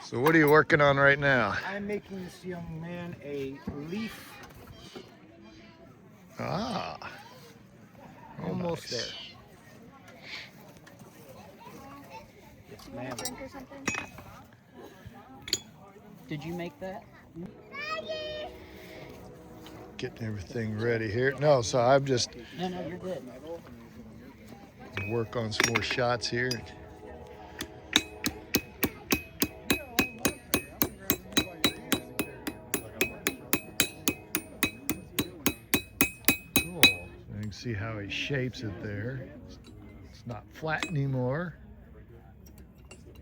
So what are you working on right now? I'm making this young man a leaf. Ah. Almost Nice. there. Yes, ma'am. Did you make that? Getting everything ready here. No, so I'm just No, you're good. work on some more shots here. Cool. So you can see how he shapes it there. It's not flat anymore.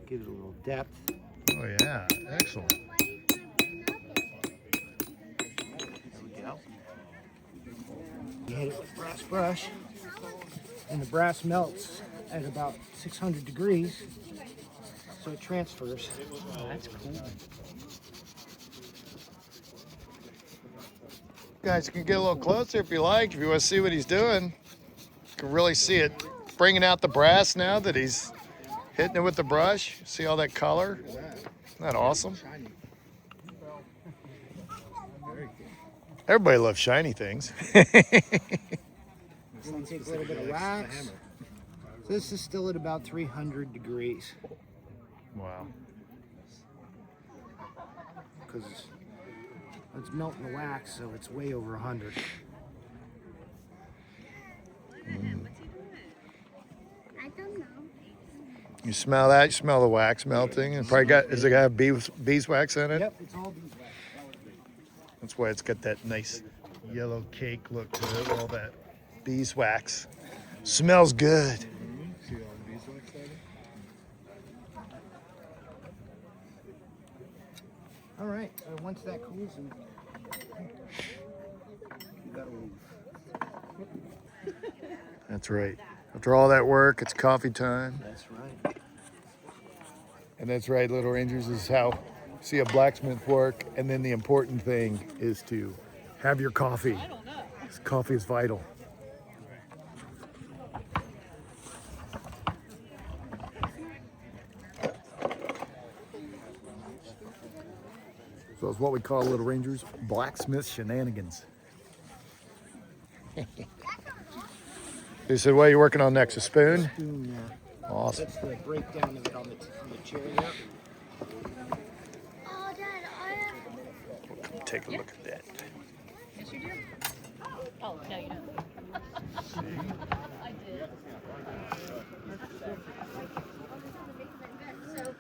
Give it a little depth. Oh yeah, excellent. You hit it with a brass brush, and the brass melts at about 600 degrees, so it transfers. Oh, that's cool. You guys can get a little closer if you like, if you want to see what he's doing. You can really see it bringing out the brass now that he's hitting it with the brush. See all that color? Isn't that awesome? Everybody loves shiny things. Then you take a little bit of wax. So this is still at about 300 degrees. Wow. Because it's melting the wax, so it's way over 100. I don't know. You smell that? You smell the wax melting? And probably got, is it got beeswax in it? Yep, it's all beeswax. That's why it's got that nice yellow cake look to it, all that beeswax. Smells good. See all the beeswax on it? All right, so once that cools, you gotta leave. That's right. After all that work, it's coffee time. That's right. And that's right, Little Rangers, this is how you see a blacksmith work. And then the important thing is to have your coffee. 'Cause coffee is vital. So it's what we call, Little Rangers, blacksmith shenanigans. He said, what are you working on next? A spoon? Spoon, yeah. Awesome. That's the breakdown of it on the chair there. Oh, Dad, Come take a look at that. Yes, you do. Oh, no, you don't. I did. So,